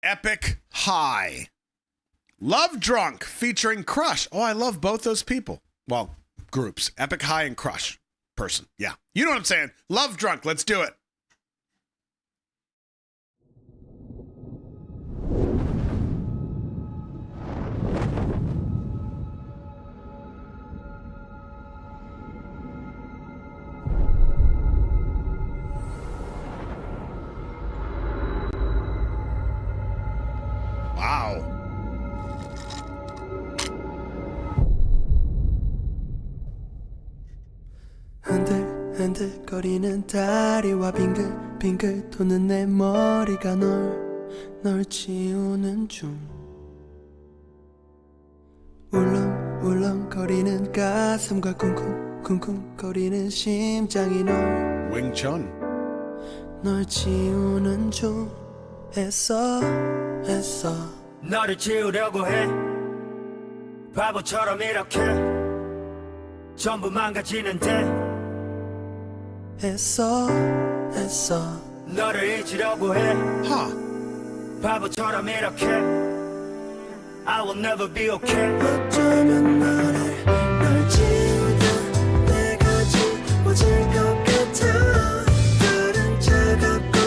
Epic High. Lovedrunk featuring Crush. Oh, I love both those people. Well, groups. Epic High and Crush. Person. Yeah. You know what I'm saying. Lovedrunk. Let's do it. Wow. 흔들흔들거리는 다리와 빙글빙글 도는 내 머리가 널 지우는 중 울렁울렁거리는 가슴과 쿵쿵쿵쿵거리는 심장이 널 지우는 중 했어 너를 지우려고 해 바보처럼 이렇게 전부 망가지는데 했어 너를 잊으려고 해 바보처럼 이렇게 I will never be okay 어쩌면 널 지우다 내가 지워질 것 같아 다른 차갑고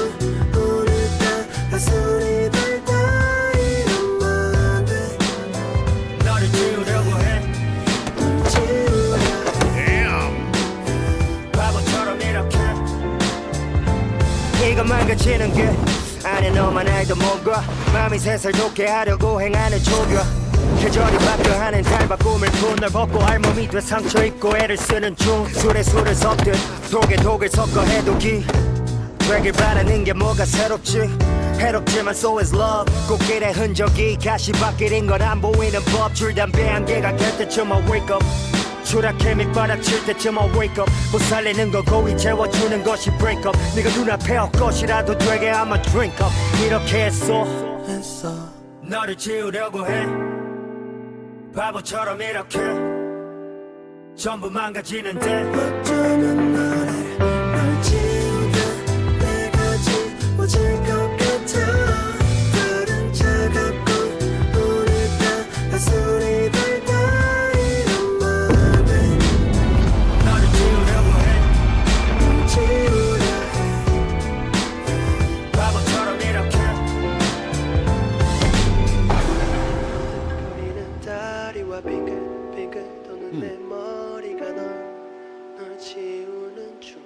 오늘따라 가슴이 달다 이러면 돼 너를 지우려고 해 널 지우려 바보처럼 이렇게 이거 망가지는 게 안에 너만 알던 뭔가 마음이 새살 돋게 하려고 행하는 조교 계절이 바뀌어하는 달바 꿈을 꾼 널 벗고 알몸이 돼 상처 입고 애를 쓰는 중 술에 술을 섞듯 독에 섞어 해독이 되길 바라는 게 뭐가 새롭지 해롭지만 so is love 꽃길의 흔적이 가시밭길인 건 안 보이는 법 줄 담배 한 개가 될 때쯤 I wake up 추락해 밑바닥칠 때쯤 I wake up 못 살리는 거 고이 재워주는 것이 break up 네가 눈앞에 헛것이라도 되게 I'ma drink up 이렇게 했어 너를 지우려고 해 바보처럼 이렇게 전부 망가지는데 어쩌면 널 지우다 내가 지워질 것 같아 다른 차갑고 오늘따라 가슴이 달다 이러면 돼 너를 지우려고 해 널 지우려 바보처럼 이렇게 거리는 다리와 빙글빙글 도는 내 머리가 널 지우는 중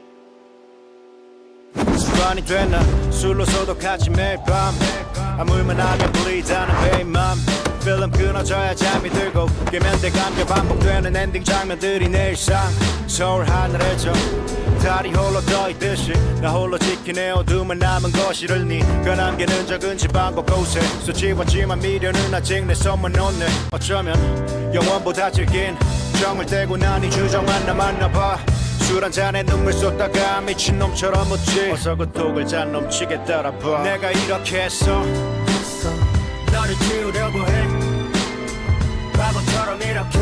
습관이 됐나 술로 소독하지 매일 밤 아물만 하면 불리다는 배인맘 필름 끊어져야 잠이 들고 깨면 돼 감겨 반복되는 엔딩 장면들이 내 일상 서울 하늘에 저 달이 홀로 떠있듯이 나 홀로 지키네 어둠만 남은 거실을 네가 남기는 적은 집안 곳곳에 수지웠지만 미련은 아직 내 손만 놓네 어쩌면 영원보다 질긴 정을 떼고 난 이 주정만 남았나봐 술 한 잔에 눈물 쏟다가 미친놈처럼 웃지 어서 그 독을 잔 넘치게 따라봐 내가 이렇게 했어 너를 지우려고 해 바보처럼 이렇게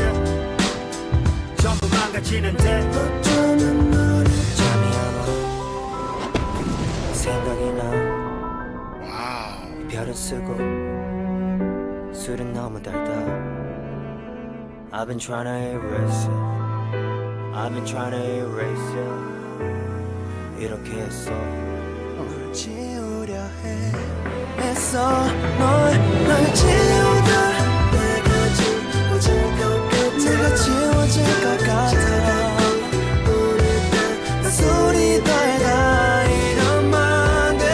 전부 망가지는데 어쩌면 너를 잠이 안 와 생각이 나 와우. 별은 쓰고 술은 너무 달다 I've been trying to erase it I've been trying to erase it 이렇게 했어 널 지우려 했어 널 지우다 내가 지워질 것 같아 내가 지워질 것 같아 오늘따라 가슴이 달다 이러면 돼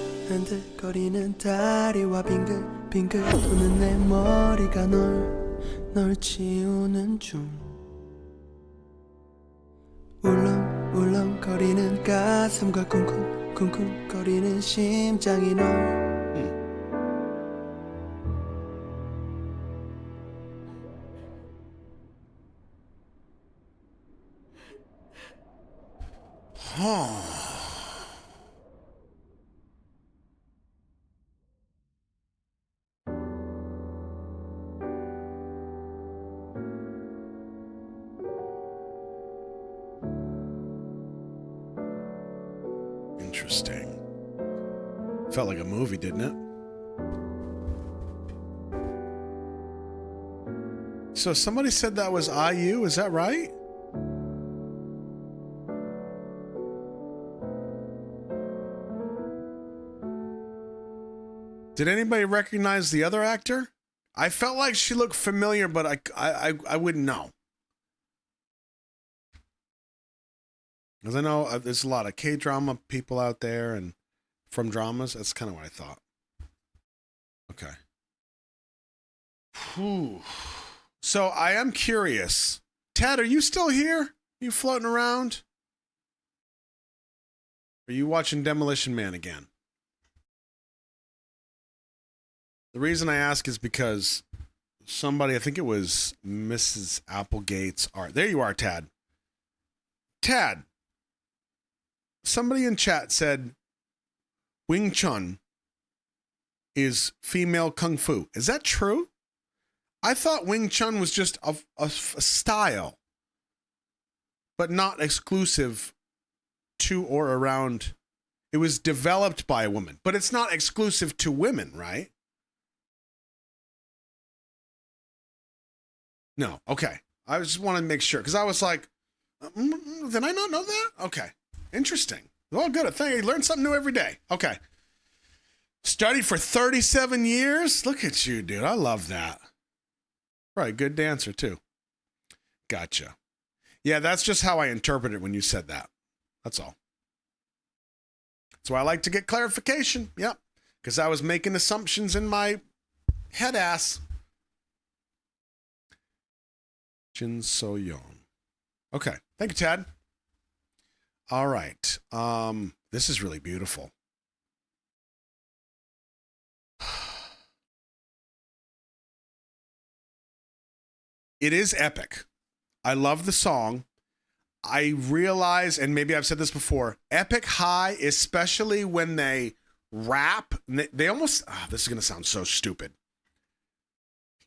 흔들흔들거리는 다리와 빙글빙글 도는 내 머리가 널 지우는 중 울렁울렁거리는 가슴과 쿵쿵쿵쿵거리는 심장이 Interesting. Felt like a movie, didn't it? So somebody said that was IU, is that right? Did anybody recognize the other actor? I felt like she looked familiar, but I wouldn't know. Because I know there's a lot of K-drama people out there and from dramas. That's kind of what I thought. Okay. Whew. So I am curious. Tad, are you still here? You floating around? Are you watching Demolition Man again? The reason I ask is because somebody, I think it was Mrs. Applegate's art. There you are, Tad. Tad. Somebody in chat said Wing Chun is female kung fu. Is that true? I thought Wing Chun was just a style, but not exclusive to or around. It was developed by a woman, but it's not exclusive to women, right? No. Okay. I just wanted to make sure because I was like, did I not know that? Okay. Interesting. Well, good. I think you learn something new every day. Okay. Studied for 37 years. Look at you, dude. I love that. Right. Good dancer, too. Gotcha. Yeah, that's just how I interpret it when you said that. That's all. That's why I like to get clarification. Yep. Because I was making assumptions in my head ass. Jin So Young. Okay. Thank you, Tad. All right. This is really beautiful. It is epic. I love the song. I realize, and maybe I've said this before, Epik High, especially when they rap, they almost, this is going to sound so stupid.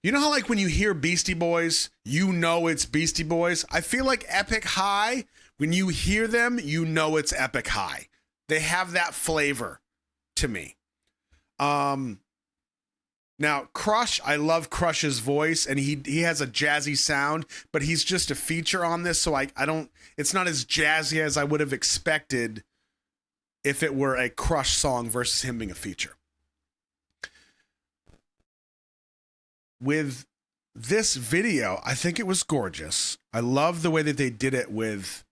You know how like when you hear Beastie Boys, you know it's Beastie Boys? I feel like Epik High, when you hear them, you know it's Epik High. They have that flavor to me. Now, Crush, I love Crush's voice, and he has a jazzy sound, but he's just a feature on this, so I don't, it's not as jazzy as I would have expected if it were a Crush song versus him being a feature. With this video, I think it was gorgeous. I love the way that they did it with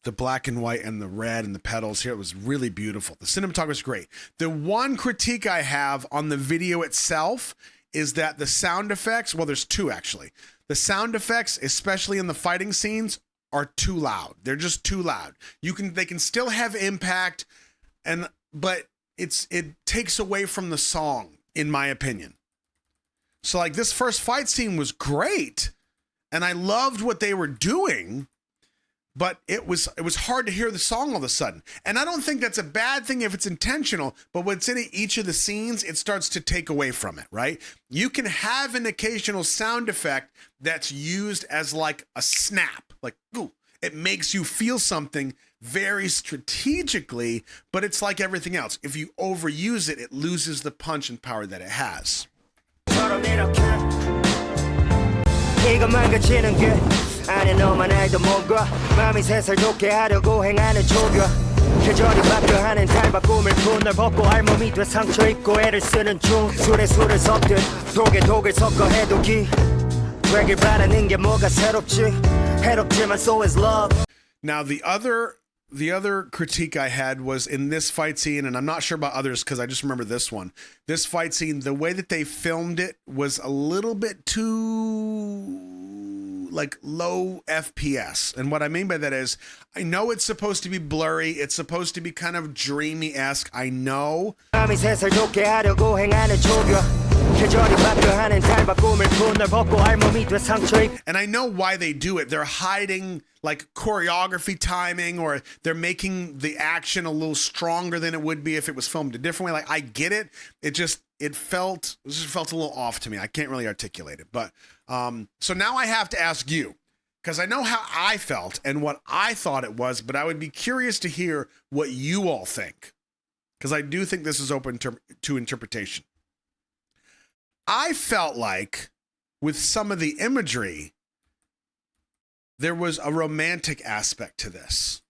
the black and white and the red and the petals here. It was really beautiful. The cinematography is great. The one critique I have on the video itself is that the sound effects, well, there's two actually. The sound effects, especially in the fighting scenes, are too loud. They're just too loud. They can still have impact, but it takes away from the song, in my opinion. So like this first fight scene was great, and I loved what they were doing. But it was hard to hear the song all of a sudden. And I don't think that's a bad thing if it's intentional, but what's in each of the scenes, it starts to take away from it, right? You can have an occasional sound effect that's used as like a snap, like, ooh, it makes you feel something very strategically, but it's like everything else. If you overuse it, it loses the punch and power that it has. 이것만 그치는 게 안에 너만 알던 뭔가 마음이 새살 돋게 하려고 행하는 조교 계절이 바뀌어하는 닮아 꿈을 푼 널 벗고 알몸이 돼 상처 입고 애를 쓰는 중 술에 술을 섞듯 독에 독을 섞어 해독이 되길 바라는 게 뭐가 새롭지 해롭지만 so is love. Now the other critique I had was in this fight scene, and I'm not sure about others because I just remember this one. This fight scene, the way that they filmed it was a little bit too like low FPS. And what I mean by that is, I know it's supposed to be blurry. It's supposed to be kind of dreamy-esque. I know. 마음이 새살 돋게 하려고 행하는 조교 계절이 바뀌어하는 닮아 꿈을 푼 널 벗고 알몸이 돼 상처 입고. And I know why they do it. They're hiding like choreography timing, or they're making the action a little stronger than it would be if it was filmed a different way. Like I get it. It just felt a little off to me. I can't really articulate it. But so now I have to ask you, because I know how I felt and what I thought it was, but I would be curious to hear what you all think, because I do think this is open to interpretation. I felt like with some of the imagery, there was a romantic aspect to this.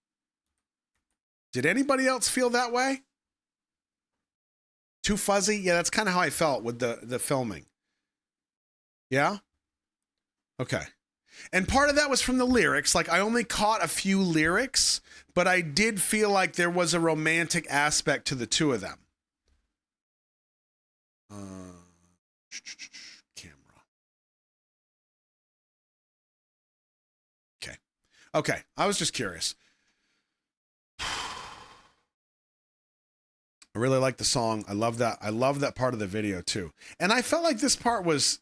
Did anybody else feel that way? Too fuzzy? Yeah, that's kind of how I felt with the filming. Yeah? Okay. And part of that was from the lyrics. Like, I only caught a few lyrics, but I did feel like there was a romantic aspect to the two of them. Camera. Okay. I was just curious. I really like the song. I love that. I love that part of the video too. And I felt like this part was...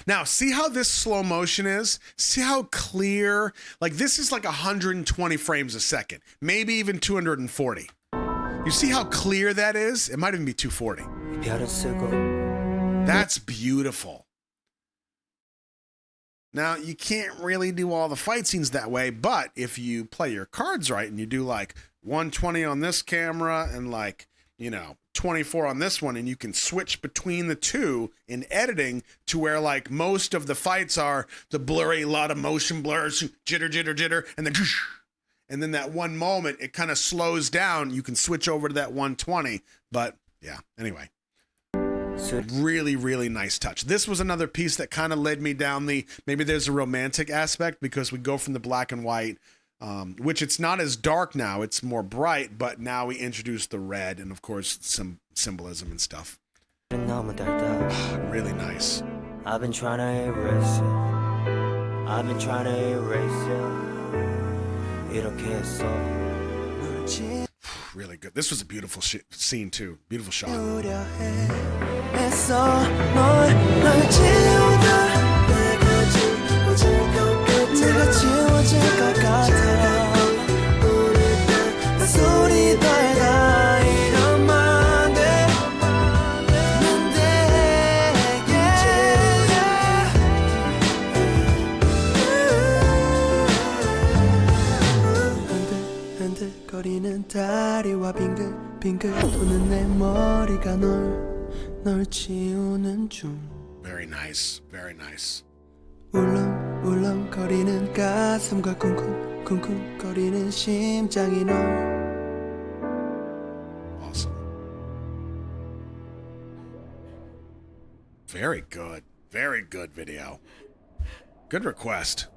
Now, see how this slow motion is? See how clear? Like, this is like 120 frames a second. Maybe even 240. You see how clear that is? It might even be 240. That's beautiful. Now, you can't really do all the fight scenes that way, but if you play your cards right and you do like 120 on this camera and like, 24 on this one, and you can switch between the two in editing to where like most of the fights are the blurry, lot of motion blurs, jitter, and then that one moment, it kind of slows down. You can switch over to that 120, but yeah, anyway. Really, really nice touch. This was another piece that kind of led me down maybe there's a romantic aspect because we go from the black and white, which it's not as dark now, it's more bright, but now we introduce the red and of course some symbolism and stuff. Really nice. I've been trying to erase it. I've been trying to erase it. 이렇게 했어. Really good. This was a beautiful scene too. Beautiful shot. 거리는 다리와 빙글빙글 도는 내 머리가 널 지우는 중. Very nice, very nice. 울렁울렁거리는 가슴과 쿵쿵쿵쿵거리는 심장이 널. Awesome. Very good video. Good request.